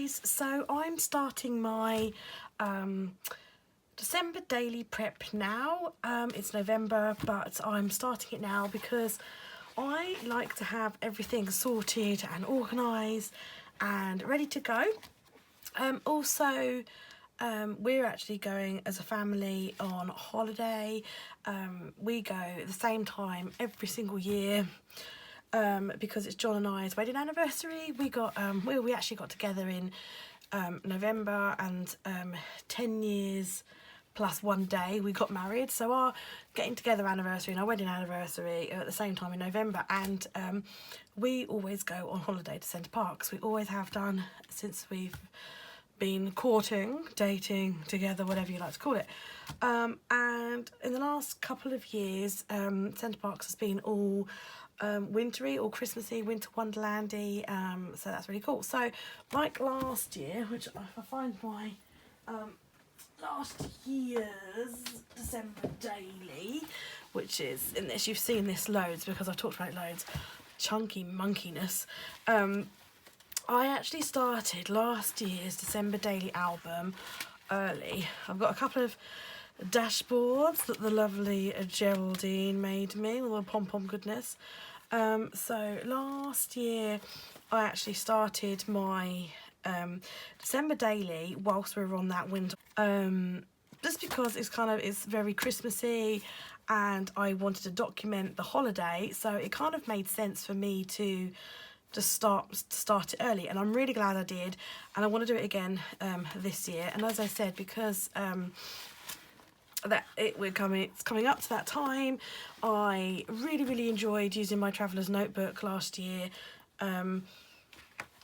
guys, so I'm starting my December daily prep now. It's November, but I'm starting it now because I like to have everything sorted and organised and ready to go. Also, we're actually going as a family on holiday. We go at the same time every single year. Because it's John and I's wedding anniversary. We actually got together in November, and 10 years plus 1 day we got married. So our getting together anniversary and our wedding anniversary are at the same time in November, and we always go on holiday to Centre Parks. We always have done since we've been courting, dating together, whatever you like to call it. And in the last couple of years, Centre Parks has been all wintry or Christmassy, winter wonderlandy, so that's really cool. So like last year, which if I find my last year's December daily, which is in this, you've seen this loads because I've talked about it loads, chunky monkiness. I actually started last year's December daily album early. I've got a couple of dashboards that the lovely Geraldine made me with all the pom-pom goodness. So last year I actually started my December daily whilst we were on that winter, just because it's very Christmassy and I wanted to document the holiday, so it kind of made sense for me to just start it early, and I'm really glad I did, and I want to do it again this year. And as I said, because it's coming up to that time, I really enjoyed using my traveller's notebook last year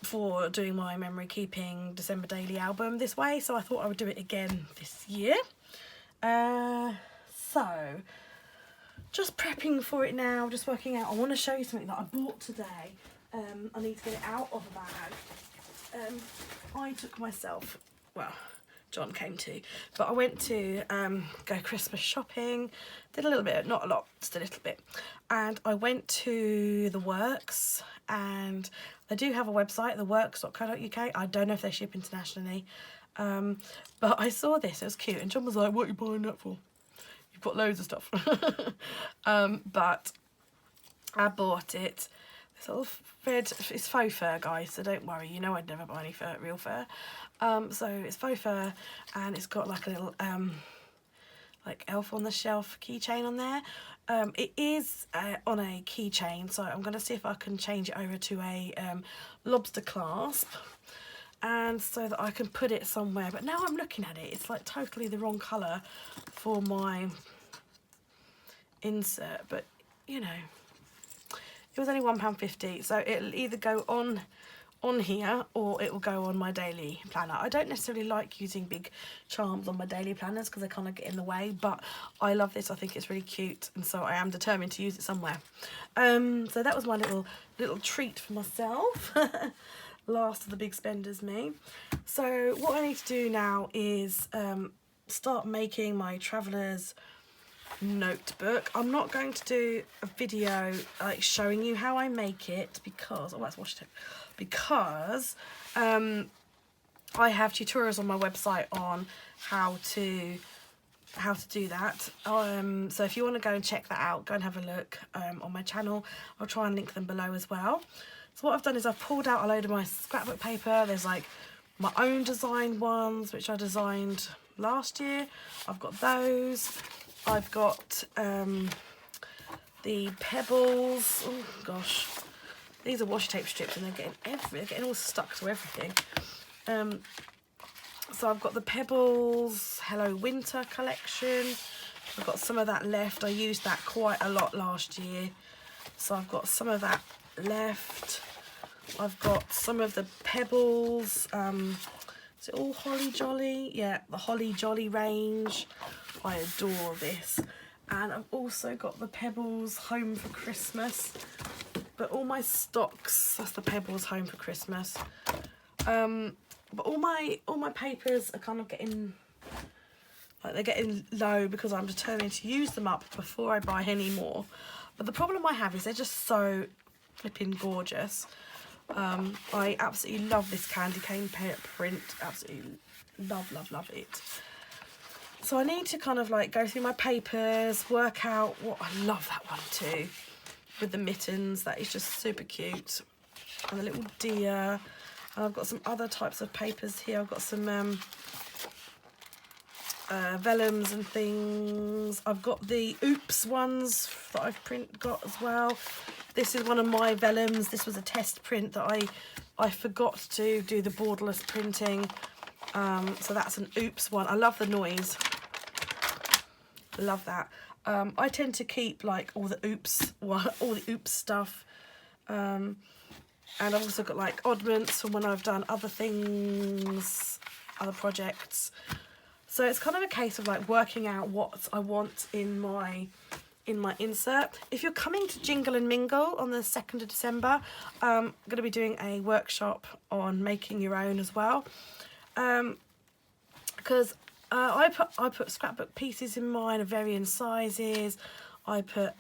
for doing my memory keeping December daily album this way, so I thought I would do it again this year. So just prepping for it now, just working out. I want to show you something that I bought today. I need to get it out of a bag. I took myself, well, John came too, but I went to go Christmas shopping, did a little bit, not a lot, just a little bit, and I went to The Works, and they do have a website, theworks.co.uk. I don't know if they ship internationally, but I saw this, it was cute, and John was like, what are you buying that for? You've got loads of stuff. But I bought it. This little red, it's faux fur, guys, so don't worry, you know I'd never buy any real fur. So it's faux fur, and it's got like a little like elf on the shelf keychain on there. It is on a keychain, so I'm going to see if I can change it over to a lobster clasp, and so that I can put it somewhere. But now I'm looking at it, it's like totally the wrong colour for my insert, but you know, it was only £1.50, so it'll either go on here or it will go on my daily planner. I don't necessarily like using big charms on my daily planners because they kind of get in the way, but I love this. I think it's really cute, and so I am determined to use it somewhere. So that was my little treat for myself. Last of the big spenders, me. So what I need to do now is start making my traveller's notebook. I'm not going to do a video like showing you how I make it because that's washi tape, because I have tutorials on my website on how to do that. So if you want to go and check that out, go and have a look on my channel. I'll try and link them below as well. So what I've done is I've pulled out a load of my scrapbook paper. There's like my own design ones which I designed last year. I've got those. I've got the pebbles. Oh gosh, these are washi tape strips, and they're getting all stuck to everything. So I've got the Pebbles Hello Winter collection. I've got some of that left. I used that quite a lot last year, so I've got some of that left. I've got some of the Pebbles. Is it all Holly Jolly? Yeah, the Holly Jolly range. I adore this. And I've also got the Pebbles Home for Christmas. But all my stocks, that's the Pebbles Home for Christmas. But all my papers are kind of getting, like, they're getting low because I'm determined to use them up before I buy any more. But the problem I have is they're just so flipping gorgeous. I absolutely love this candy cane print, absolutely love it. So I need to kind of like go through my papers, work out what, I love that one too, with the mittens, that is just super cute. And the little deer, and I've got some other types of papers here. I've got some vellums and things. I've got the Oops ones that I've got as well. This is one of my vellums. This was a test print that I forgot to do the borderless printing. So that's an Oops one. I love the noise. Love that. I tend to keep like all the Oops stuff. And I've also got like oddments from when I've done other things, other projects. So it's kind of a case of like working out what I want in my insert. If you're coming to Jingle and Mingle on the 2nd of December, I'm going to be doing a workshop on making your own as well. Because I put scrapbook pieces in mine of varying sizes. I put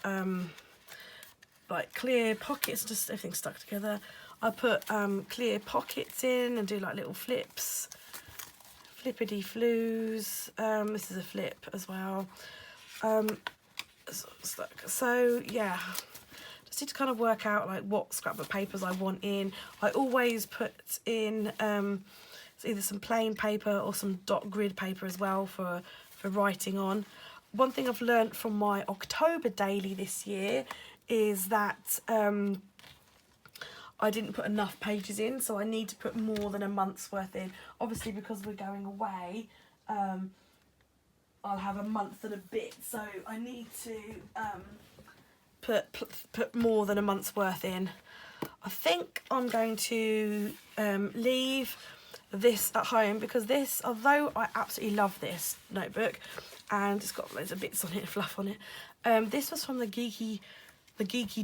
like clear pockets, just everything stuck together. I put clear pockets in and do like little flips, flippity flues. This is a flip as well. So yeah, just need to kind of work out like what scrapbook papers I want in. I always put in either some plain paper or some dot grid paper as well for writing on. One thing I've learnt from my October daily this year is that I didn't put enough pages in, so I need to put more than a month's worth in. Obviously, because we're going away, I'll have a month and a bit, so I need to put more than a month's worth in. I think I'm going to leave this at home, because this, although I absolutely love this notebook and it's got loads of bits on it, fluff on it, this was from the Geeky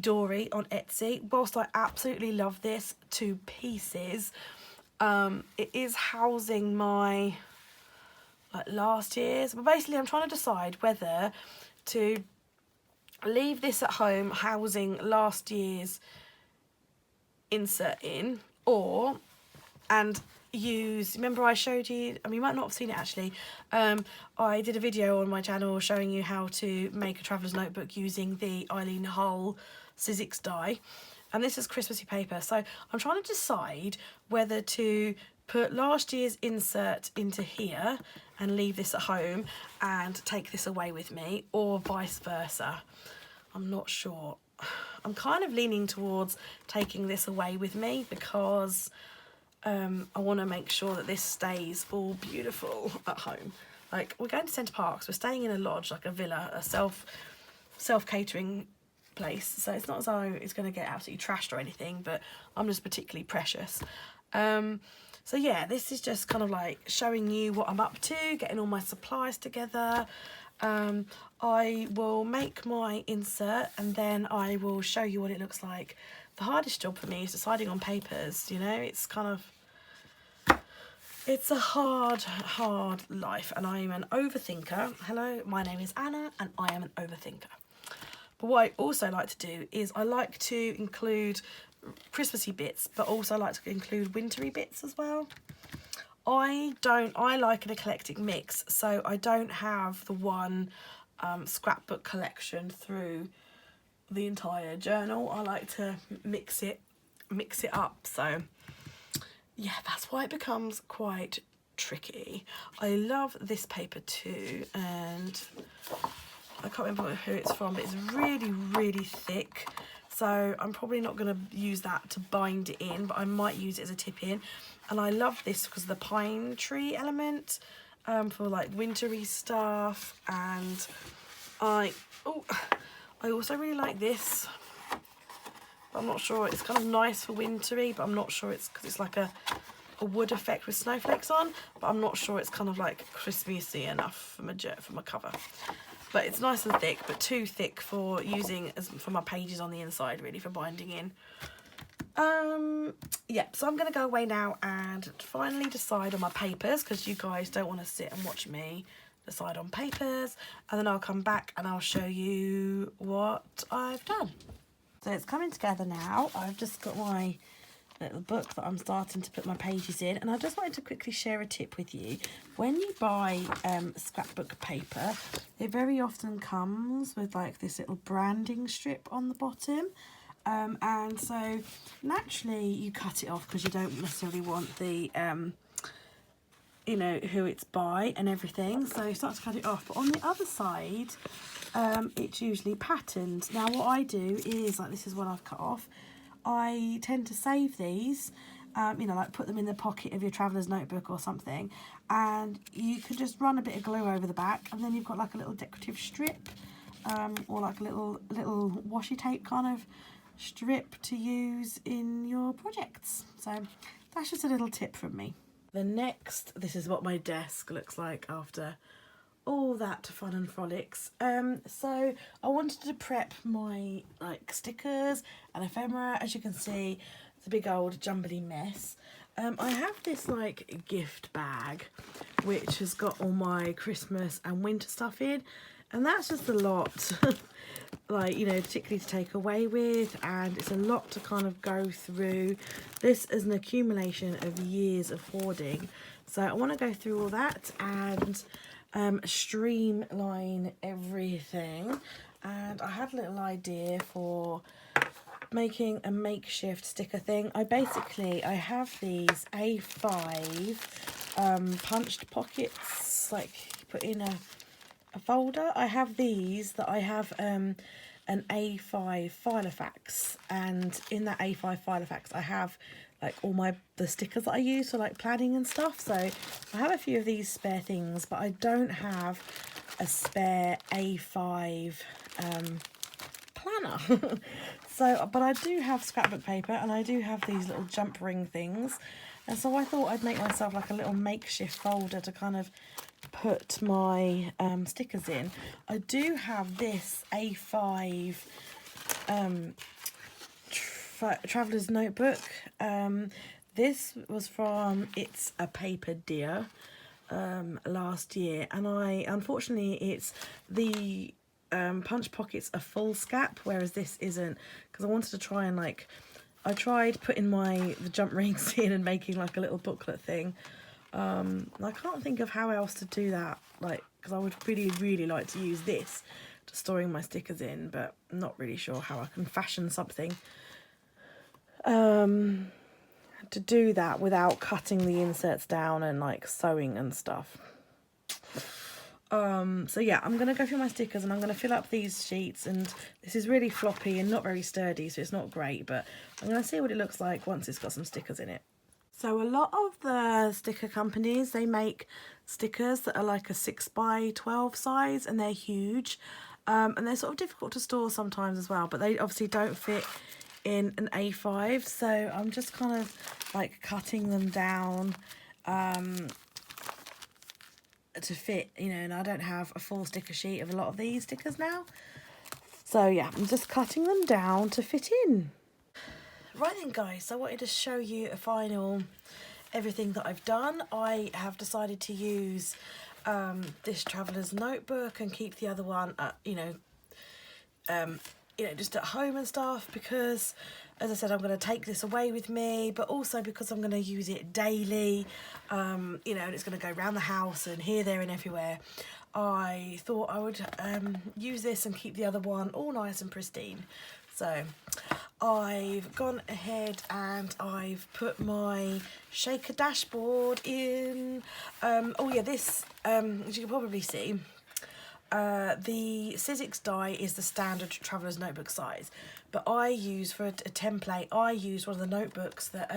Dory on Etsy. Whilst I absolutely love this to pieces, it is housing my like last year's, but basically I'm trying to decide whether to leave this at home housing last year's insert in, and use, remember I showed you, I mean you might not have seen it actually, I did a video on my channel showing you how to make a traveller's notebook using the Eileen Hull Sizzix die, and this is Christmassy paper. So I'm trying to decide whether to put last year's insert into here and leave this at home and take this away with me, or vice versa. I'm not sure. I'm kind of leaning towards taking this away with me, because I want to make sure that this stays all beautiful at home. Like, we're going to Centre Parks, we're staying in a lodge, like a villa, a self-catering place, so it's not as though it's going to get absolutely trashed or anything, but I'm just particularly precious. So yeah, this is just kind of like showing you what I'm up to, getting all my supplies together. I will make my insert and then I will show you what it looks like. The hardest job for me is deciding on papers, you know, it's kind of, it's a hard life, and I am an overthinker. Hello, my name is Anna and I am an overthinker. But what I also like to do is I like to include Christmassy bits, but also I like to include wintry bits as well. I like an eclectic mix, so I don't have the one scrapbook collection through the entire journal. I like to mix it up, so yeah, that's why it becomes quite tricky. I love this paper too, and I can't remember who it's from, but it's really thick, so I'm probably not going to use that to bind it in, but I might use it as a tip in. And I love this because of the pine tree element, for like wintry stuff. And I also really like this, but I'm not sure, it's kind of nice for wintry, but I'm not sure it's because it's like a wood effect with snowflakes on, but I'm not sure it's kind of like Christmassy enough for my cover. But it's nice and thick, but too thick for using for my pages on the inside, really, for binding in. Yeah, so I'm going to go away now and finally decide on my papers, because you guys don't want to sit and watch me decide on papers, and then I'll come back and I'll show you what I've done. So it's coming together now. I've just got my little book that I'm starting to put my pages in. And I just wanted to quickly share a tip with you. When you buy scrapbook paper, it very often comes with like this little branding strip on the bottom. And so naturally you cut it off because you don't necessarily want the you know, who it's by and everything, so you start to cut it off. But on the other side, it's usually patterned. Now what I do is, like, this is what I've cut off, I tend to save these, you know, like put them in the pocket of your traveller's notebook or something, and you can just run a bit of glue over the back, and then you've got like a little decorative strip, or like a little washi tape kind of strip to use in your projects. So that's just a little tip from me. The next, this is what my desk looks like after all that fun and frolics. So I wanted to prep my like stickers and ephemera. As you can see, it's a big old jumbly mess. I have this like gift bag which has got all my Christmas and winter stuff in, and that's just a lot. Like, you know, particularly to take away with, and it's a lot to kind of go through. This is an accumulation of years of hoarding, so I want to go through all that and streamline everything. And I had a little idea for making a makeshift sticker thing. I have these A5 punched pockets, like you put in a folder. I have these that I have an A5 Filofax, and in that A5 Filofax I have like all the stickers that I use for like planning and stuff. So I have a few of these spare things, but I don't have a spare A5 planner. So, but I do have scrapbook paper, and I do have these little jump ring things, and so I thought I'd make myself like a little makeshift folder to kind of put my stickers in. I do have this A5 traveller's notebook. This was from It's a Paper Dear last year, and unfortunately it's the punch pockets are full scap, whereas this isn't, because I wanted to try and like, I tried putting the jump rings in and making like a little booklet thing. I can't think of how else to do that, like, because I would really like to use this to storing my stickers in, but I'm not really sure how I can fashion something to do that without cutting the inserts down and like sewing and stuff. So yeah, I'm gonna go through my stickers and I'm gonna fill up these sheets, and this is really floppy and not very sturdy, so it's not great, but I'm gonna see what it looks like once it's got some stickers in it. So a lot of the sticker companies, they make stickers that are like a 6x12 size, and they're huge, and they're sort of difficult to store sometimes as well, but they obviously don't fit in an A5, so I'm just kind of like cutting them down to fit, you know, and I don't have a full sticker sheet of a lot of these stickers now, so yeah, I'm just cutting them down to fit in. Right then guys, so I wanted to show you a final everything that I've done. I have decided to use this traveller's notebook and keep the other one just at home and stuff, because as I said, I'm going to take this away with me, but also because I'm going to use it daily, and it's going to go around the house and here, there and everywhere. I thought I would use this and keep the other one all nice and pristine. So I've gone ahead and I've put my shaker dashboard in. This, as you can probably see, the Sizzix die is the standard traveller's notebook size, but I use, for a template, I used one of the notebooks that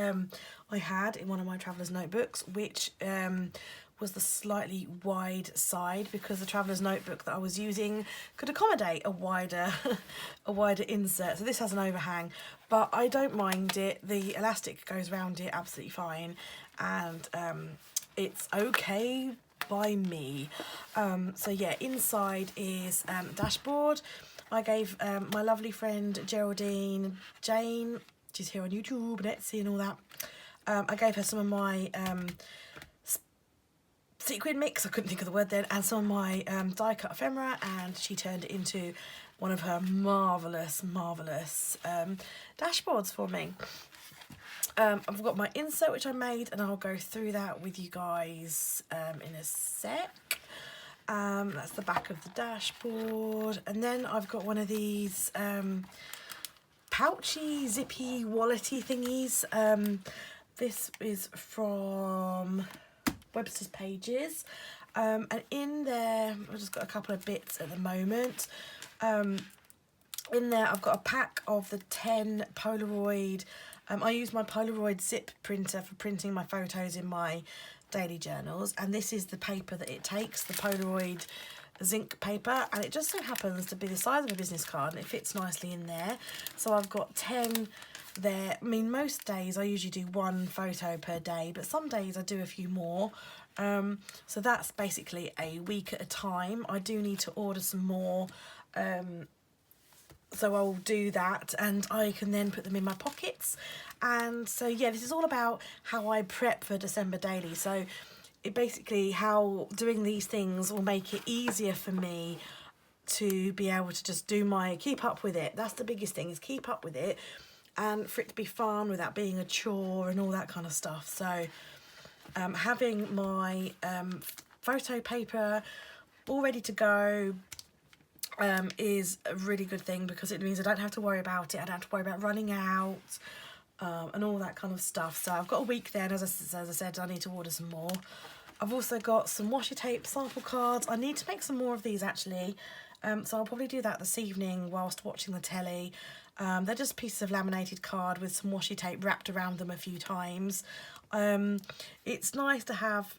I had in one of my traveller's notebooks, which was the slightly wide side, because the traveller's notebook that I was using could accommodate a wider insert. So this has an overhang, but I don't mind it. The elastic goes around it absolutely fine, and it's okay by me. So yeah, inside is dashboard. I gave my lovely friend Geraldine Jane, she's here on YouTube and Etsy and all that, I gave her some of my sequin mix, I couldn't think of the word then, and some of my die cut ephemera, and she turned it into one of her marvellous dashboards for me. I've got my insert which I made, and I'll go through that with you guys in a sec. That's the back of the dashboard, and then I've got one of these pouchy, zippy, wallety thingies. This is from Webster's Pages, and in there I've just got a couple of bits at the moment. In there I've got a pack of the 10 Polaroid. I use my Polaroid zip printer for printing my photos in my daily journals, and this is the paper that it takes, the Polaroid zinc paper, and it just so happens to be the size of a business card, and it fits nicely in there. So I've got 10 there. I mean, most days I usually do 1 photo per day, but some days I do a few more. So that's basically a week at a time. I do need to order some more, so I'll do that, and I can then put them in my pockets. And so yeah, this is all about how I prep for December daily. So it basically, how doing these things will make it easier for me to be able to just do my, keep up with it. That's the biggest thing, is keep up with it, and for it to be fun without being a chore and all that kind of stuff. So having my photo paper all ready to go is a really good thing, because it means I don't have to worry about it. I don't have to worry about running out and all that kind of stuff. So I've got a week then, as I said, I need to order some more. I've also got some washi tape sample cards. I need to make some more of these actually, so I'll probably do that this evening whilst watching the telly. They're just pieces of laminated card with some washi tape wrapped around them a few times. It's nice to have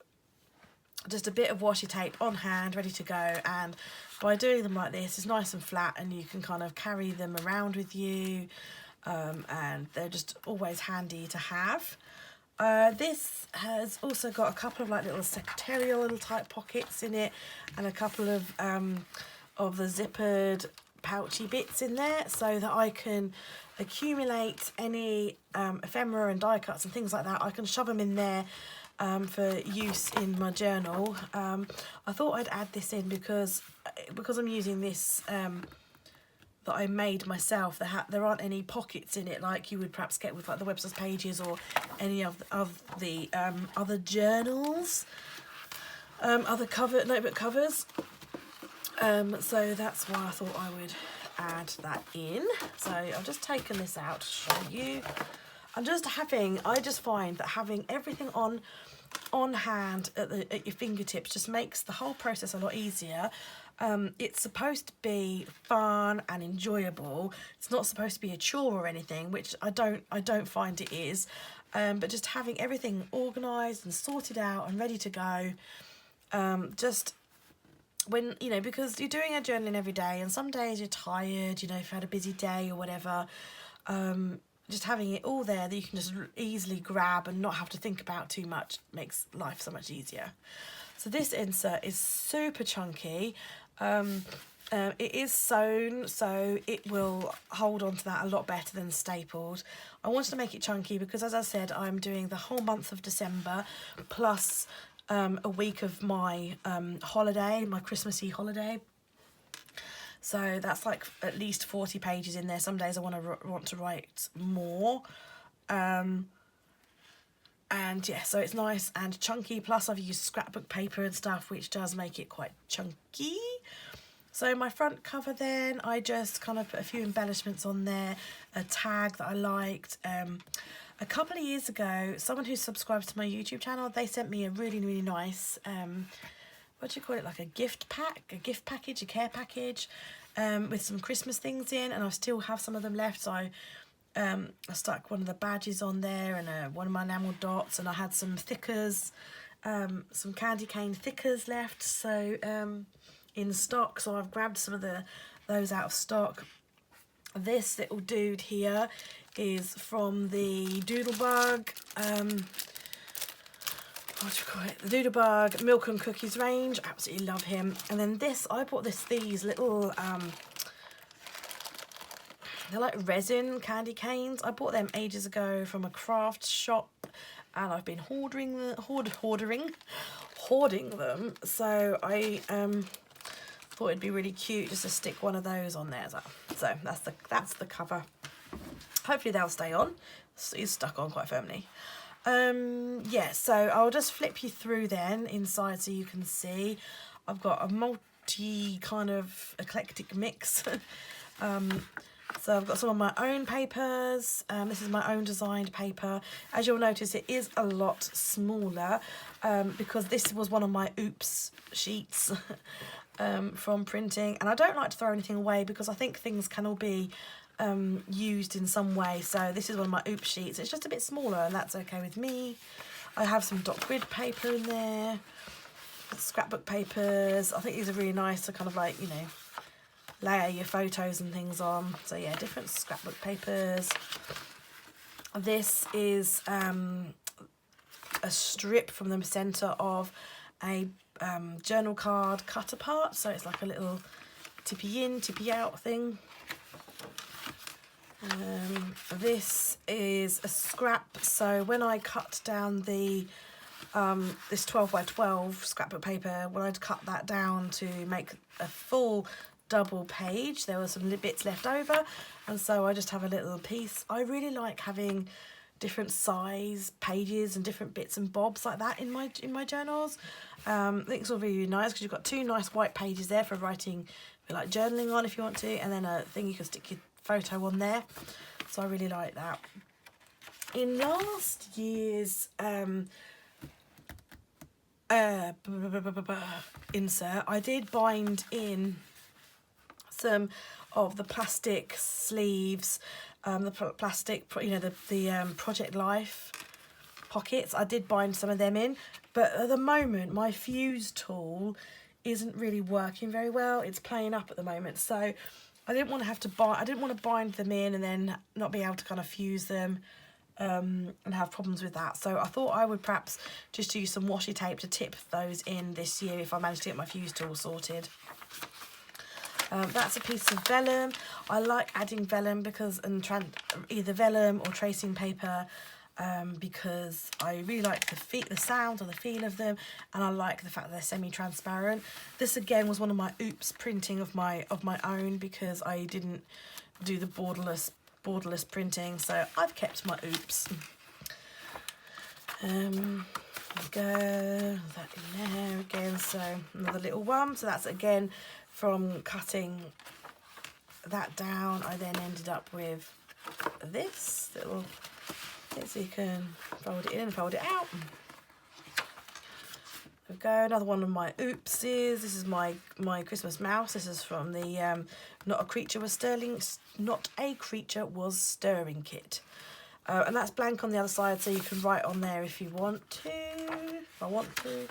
just a bit of washi tape on hand ready to go, and by doing them like this, it's nice and flat, and you can kind of carry them around with you, and they're just always handy to have. This has also got a couple of like little secretarial little type pockets in it, and a couple of the zippered pouchy bits in there, so that I can accumulate any ephemera and die cuts and things like that. I can shove them in there for use in my journal. I thought I'd add this in because I'm using this that I made myself. There aren't any pockets in it like you would perhaps get with like the Webster's Pages or any of the other journals, other notebook covers. So that's why I thought I would add that in. So I've just taken this out to show you. I just find that having everything on hand at your fingertips just makes the whole process a lot easier. It's supposed to be fun and enjoyable. It's not supposed to be a chore or anything, which I don't find it is. But just having everything organised and sorted out and ready to go, just when, you know, because you're doing a journaling every day, and some days you're tired, you know, if you've had a busy day or whatever, just having it all there that you can just easily grab and not have to think about too much makes life so much easier. So this insert is super chunky. It is sewn, so it will hold on to that a lot better than stapled. I wanted to make it chunky because, as I said, I'm doing the whole month of December plus a week of my holiday, my Christmassy holiday. So that's like at least 40 pages in there. Some days I want to write more. And yeah, so it's nice and chunky. Plus I've used scrapbook paper and stuff, which does make it quite chunky. So my front cover then, I just kind of put a few embellishments on there. A tag that I liked. A couple of years ago, someone who subscribes to my YouTube channel, they sent me a really, really nice, what do you call it, like a gift package, a care package, with some Christmas things in, and I still have some of them left. So I stuck one of the badges on there, and one of my enamel dots, and I had some thickers, some candy cane thickers left, so in stock. So I've grabbed some of those out of stock. This little dude here is from the Doodlebug, what do you call it? The Doodlebug Milk and Cookies range. Absolutely love him. And then this, I bought these little, they're like resin candy canes. I bought them ages ago from a craft shop, and I've been hoarding them. So I thought it'd be really cute just to stick one of those on there as well. So that's the cover. Hopefully they'll stay on. is stuck on quite firmly. Yeah, so I'll just flip you through then inside so you can see. I've got a multi kind of eclectic mix. So I've got some of my own papers. This is my own designed paper. As you'll notice, it is a lot smaller because this was one of my oops sheets from printing. And I don't like to throw anything away because I think things can all be used in some way. So this is one of my oops sheets. It's just a bit smaller and that's okay with me. I have some dot grid paper in there, scrapbook papers. I think these are really nice to kind of like, you know, layer your photos and things on. So yeah, different scrapbook papers. This is a strip from the centre of a journal card cut apart. So it's like a little tippy in, tippy out thing. This is a scrap. So when I cut down the this 12 by 12 scrapbook paper, when I'd cut that down to make a full double page, there were some bits left over, and so I just have a little piece. I really like having different size pages and different bits and bobs like that in my journals. I think it's all really, really nice because you've got two nice white pages there for writing, for like journaling on if you want to, and then a thing you can stick your photo on there. So I really like that. In last year's insert, I did bind in some of the plastic sleeves, the plastic, you know, the Project Life pockets. I did bind some of them in, but at the moment my fuse tool isn't really working very well. It's playing up at the moment, so I didn't want to have to bind. I didn't want to bind them in and then not be able to kind of fuse them and have problems with that. So I thought I would perhaps just use some washi tape to tip those in this year if I manage to get my fuse tool sorted. That's a piece of vellum. I like adding vellum because, and either vellum or tracing paper, because I really like the sound or the feel of them, and I like the fact that they're semi-transparent. This again was one of my oops printing of my own because I didn't do the borderless printing, so I've kept my oops. There we go, that in there again. So another little one. So that's again from cutting that down. I then ended up with this little thing, so you can fold it in and fold it out. There we go, another one of my oopses. This is my Christmas mouse. This is from the Not a Creature Was Stirring kit. And that's blank on the other side, so you can write on there if you want to. If I want to.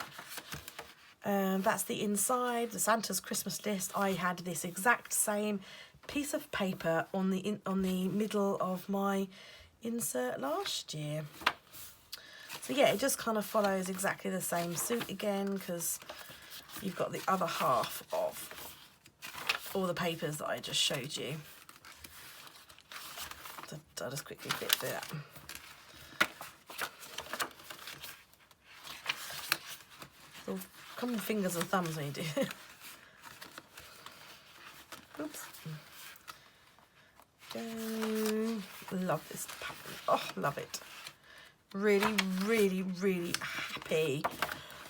That's the inside, the Santa's Christmas list. I had this exact same piece of paper on the middle of my insert last year. So yeah, it just kind of follows exactly the same suit again, because you've got the other half of all the papers that I just showed you. So I'll just quickly flip through that. So come with fingers and thumbs when you do. Oops. Love this pattern. Oh, love it. Really, really, really happy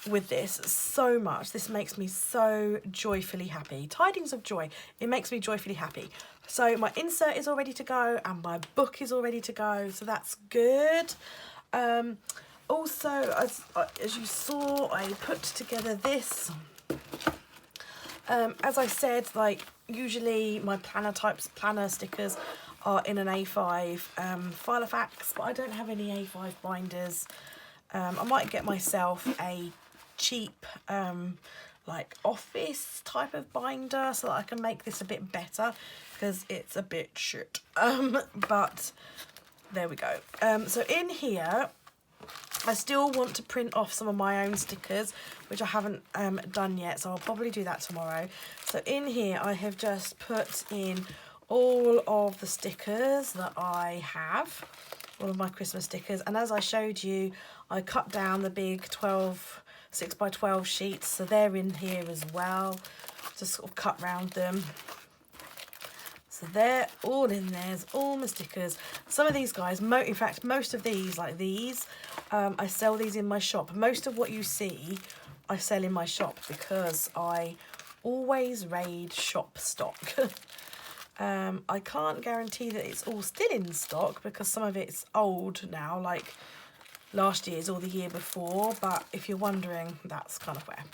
with this so much. This makes me so joyfully happy. Tidings of joy. It makes me joyfully happy. So my insert is all ready to go and my book is all ready to go. So that's good. Also, as you saw, I put together this. As I said, like usually my planner stickers are in an A5 Filofax, but I don't have any A5 binders. I might get myself a cheap like office type of binder so that I can make this a bit better, because it's a bit shit. But there we go. So in here I still want to print off some of my own stickers, which I haven't done yet, so I'll probably do that tomorrow. So in here I have just put in all of the stickers that I have, all of my Christmas stickers, and as I showed you, I cut down the big 6 by 12 sheets, so they're in here as well. Just sort of cut round them. So they're all in there. There's all my stickers. Some of these guys, in fact, most of these, like these, I sell these in my shop. Most of what you see, I sell in my shop because I always raid shop stock. I can't guarantee that it's all still in stock because some of it's old now, like last year's or the year before. But if you're wondering, that's kind of where.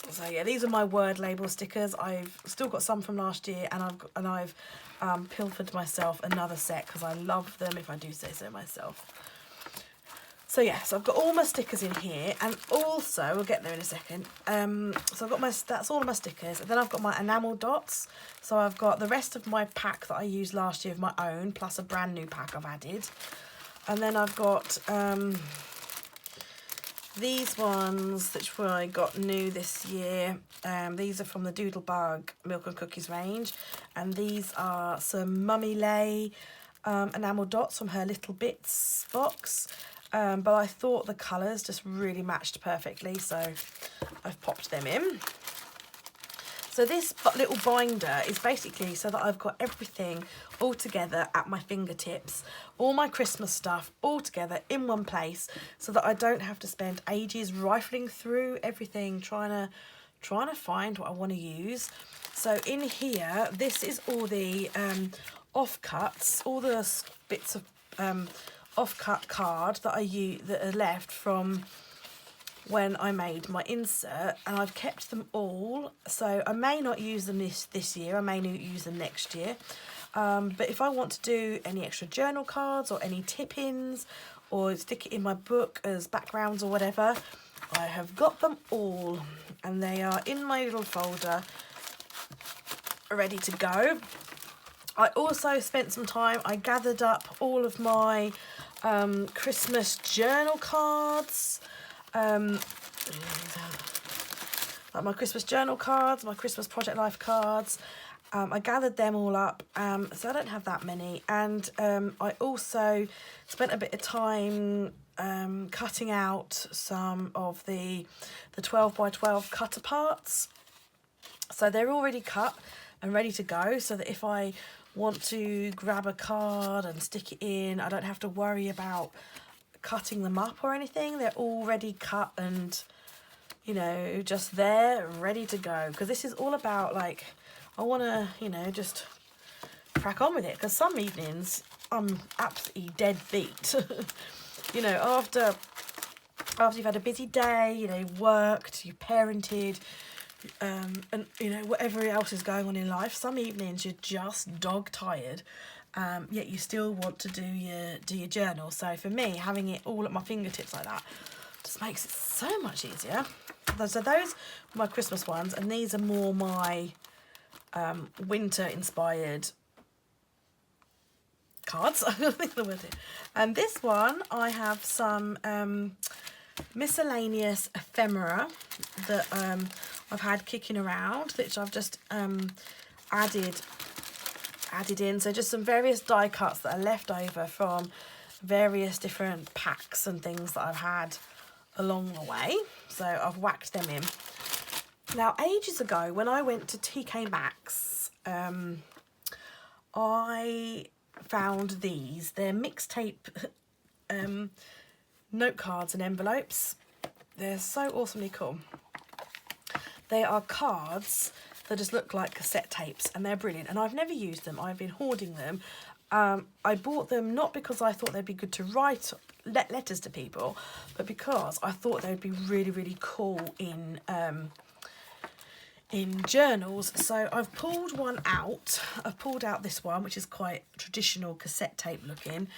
So yeah, these are my word label stickers. I've still got some from last year, and I've pilfered myself another set because I love them, if I do say so myself. So yeah, so I've got all my stickers in here, and also we'll get there in a second. So I've got that's all of my stickers, and then I've got my enamel dots. So I've got the rest of my pack that I used last year of my own, plus a brand new pack I've added, and then I've got these ones which I got new this year. These are from the Doodlebug Milk and Cookies range, and these are some Mummy Lay enamel dots from her Little Bits box. But I thought the colours just really matched perfectly, so I've popped them in. So this little binder is basically so that I've got everything all together at my fingertips, all my Christmas stuff all together in one place, so that I don't have to spend ages rifling through everything trying to find what I want to use. So in here, this is all the offcuts, all the bits of offcut card that I use that are left from when I made my insert, and I've kept them all. So I may not use them this year, I may not use them next year, but if I want to do any extra journal cards or any tip-ins or stick it in my book as backgrounds or whatever, I have got them all, and they are in my little folder ready to go. I also spent some time, I gathered up all of my Christmas journal cards, like my Christmas journal cards, my Christmas Project Life cards. I gathered them all up, so I don't have that many, and I also spent a bit of time cutting out some of the 12 by 12 cut aparts. So they're already cut and ready to go, so that if I want to grab a card and stick it in, I don't have to worry about cutting them up or anything. They're already cut and, you know, just there ready to go, because this is all about, like, I want to, you know, just crack on with it, because some evenings I'm absolutely dead beat. You know, after you've had a busy day, you know, you've worked, you've parented, and you know, whatever else is going on in life, some evenings you're just dog tired, yet you still want to do your journal. So for me, having it all at my fingertips like that just makes it so much easier. So those are my Christmas ones, and these are more my winter inspired cards. I don't think the word is. And this one, I have some miscellaneous ephemera that I've had kicking around, which I've just added in. So just some various die cuts that are left over from various different packs and things that I've had along the way. So I've whacked them in. Now, ages ago, when I went to TK Maxx, I found these. They're mixtape note cards and envelopes. They're so awesomely cool. They are cards that just look like cassette tapes, and they're brilliant, and I've never used them. I've been hoarding them. I bought them not because I thought they'd be good to write letters to people, but because I thought they'd be really, really cool in journals. So I've pulled one out. I've pulled out this one, which is quite traditional cassette tape looking,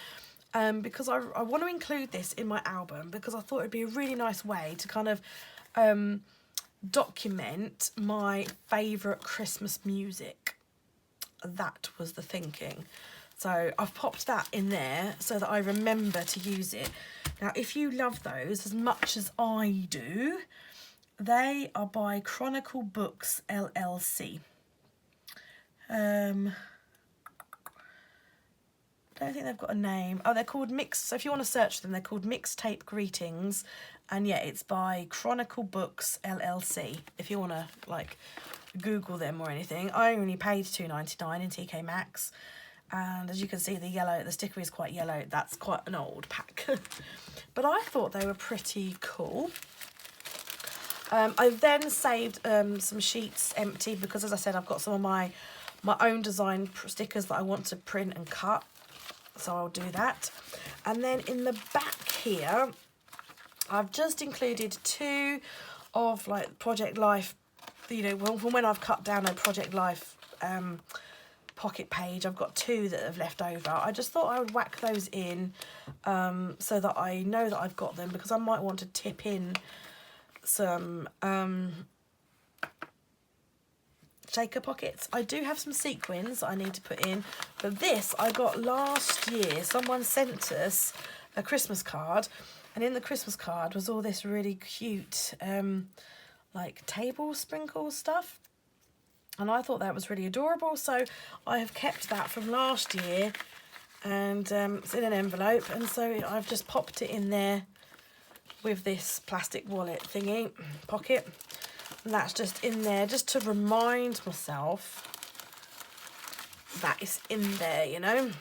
because I want to include this in my album, because I thought it'd be a really nice way to kind of document my favourite Christmas music. That was the thinking. So I've popped that in there so that I remember to use it. Now, if you love those as much as I do, they are by Chronicle Books LLC. I don't think they've got a name. Oh, they're called Mixed. So if you want to search them, they're called Mixtape Greetings. And yeah, it's by Chronicle Books LLC. If you want to like Google them or anything. I only paid £2.99 in TK Maxx. And as you can see, the sticker is quite yellow. That's quite an old pack. But I thought they were pretty cool. I then saved some sheets empty because, as I said, I've got some of my own design stickers that I want to print and cut. So I'll do that. And then in the back here, I've just included 2 of like Project Life, you know, from when I've cut down a Project Life pocket page. I've got 2 that have left over. I just thought I would whack those in so that I know that I've got them, because I might want to tip in some shaker pockets. I do have some sequins that I need to put in, but this I got last year. Someone sent us a Christmas card, and in the Christmas card was all this really cute like table sprinkle stuff, and I thought that was really adorable, so I have kept that from last year, and it's in an envelope, and so I've just popped it in there with this plastic wallet thingy pocket, and that's just in there just to remind myself that it's in there, you know.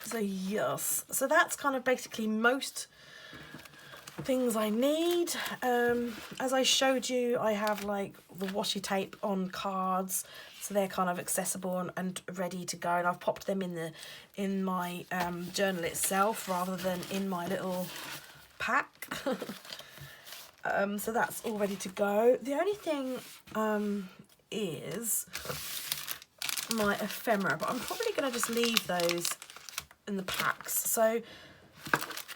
So yes, so that's kind of basically most things I need. As I showed you, I have like the washi tape on cards, so they're kind of accessible and ready to go, and I've popped them in my journal itself rather than in my little pack. So that's all ready to go. The only thing is my ephemera, but I'm probably going to just leave those in the packs. So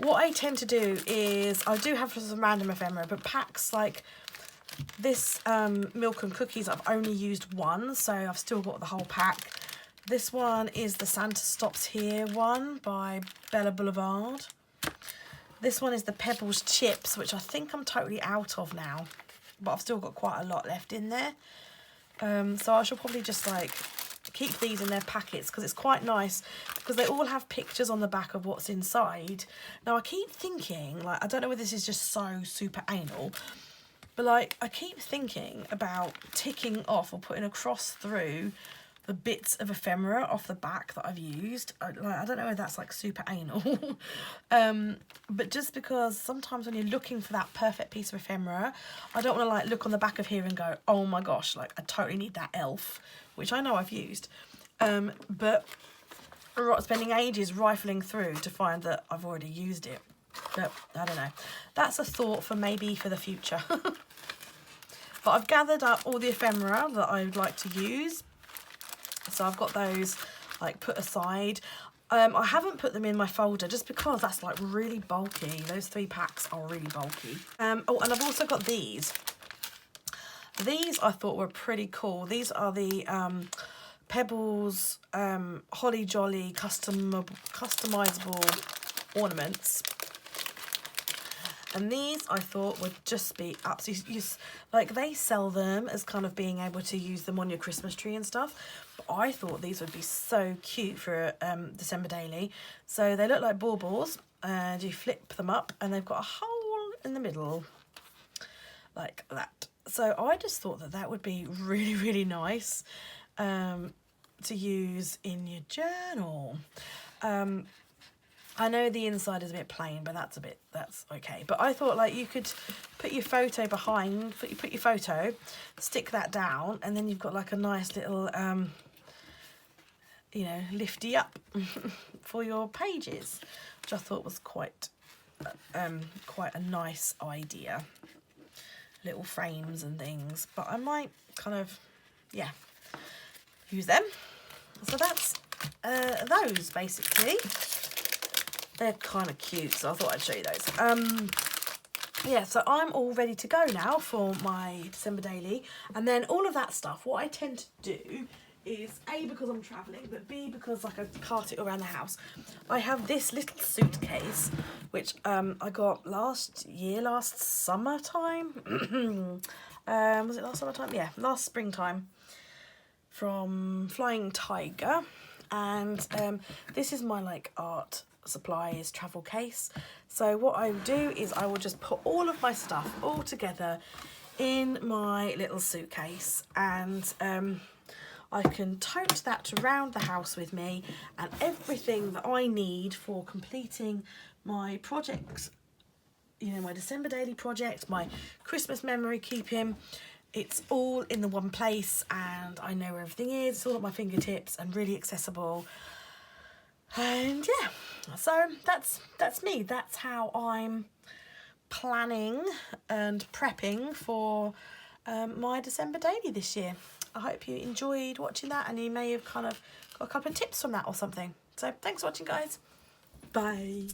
what I tend to do is, I do have some random ephemera, but packs like this Milk and Cookies, I've only used one, so I've still got the whole pack. This one is the Santa Stops Here one by Bella Boulevard. This one is the Pebbles Chips, which I think I'm totally out of now, but I've still got quite a lot left in there. So I should probably just like keep these in their packets, because it's quite nice because they all have pictures on the back of what's inside. Now I keep thinking, like, I don't know whether this is just so super anal, but like I keep thinking about ticking off or putting a cross through the bits of ephemera off the back that I've used. I don't know if that's like super anal. But just because sometimes when you're looking for that perfect piece of ephemera, I don't want to like look on the back of here and go, oh my gosh, like I totally need that elf, which I know I've used. But spending ages rifling through to find that I've already used it. But I don't know. That's a thought for maybe for the future. But I've gathered up all the ephemera that I would like to use. So I've got those like put aside. I haven't put them in my folder just because that's like really bulky. Those 3 packs are really bulky. Oh, and I've also got these. These I thought were pretty cool. These are the Pebbles Holly Jolly customizable ornaments. And these I thought would just be absolutely use, like they sell them as kind of being able to use them on your Christmas tree and stuff. But I thought these would be so cute for December daily. So they look like baubles, and you flip them up and they've got a hole in the middle like that. So I just thought that that would be really, really nice to use in your journal. I know the inside is a bit plain, but that's okay. But I thought like you could put your photo behind, put your photo, stick that down, and then you've got like a nice little, you know, lifty up for your pages, which I thought was quite a nice idea. Little frames and things, but I might kind of, yeah, use them. So that's those basically. They're kind of cute, so I thought I'd show you those. Yeah, so I'm all ready to go now for my December daily. And then all of that stuff, what I tend to do is, A, because I'm travelling, but B, because like I cart it around the house. I have this little suitcase, which I got last summertime. Was it last summertime? Yeah, last springtime, from Flying Tiger. and this is my like art supplies travel case. So what I will do is I will just put all of my stuff all together in my little suitcase, and I can tote that around the house with me, and everything that I need for completing my projects, you know, my December daily project, my Christmas memory keeping, it's all in the one place, and I know where everything is. It's all at my fingertips and really accessible. And yeah, so that's me. That's how I'm planning and prepping for my December daily this year. I hope you enjoyed watching that, and you may have kind of got a couple of tips from that or something. So thanks for watching, guys. Bye.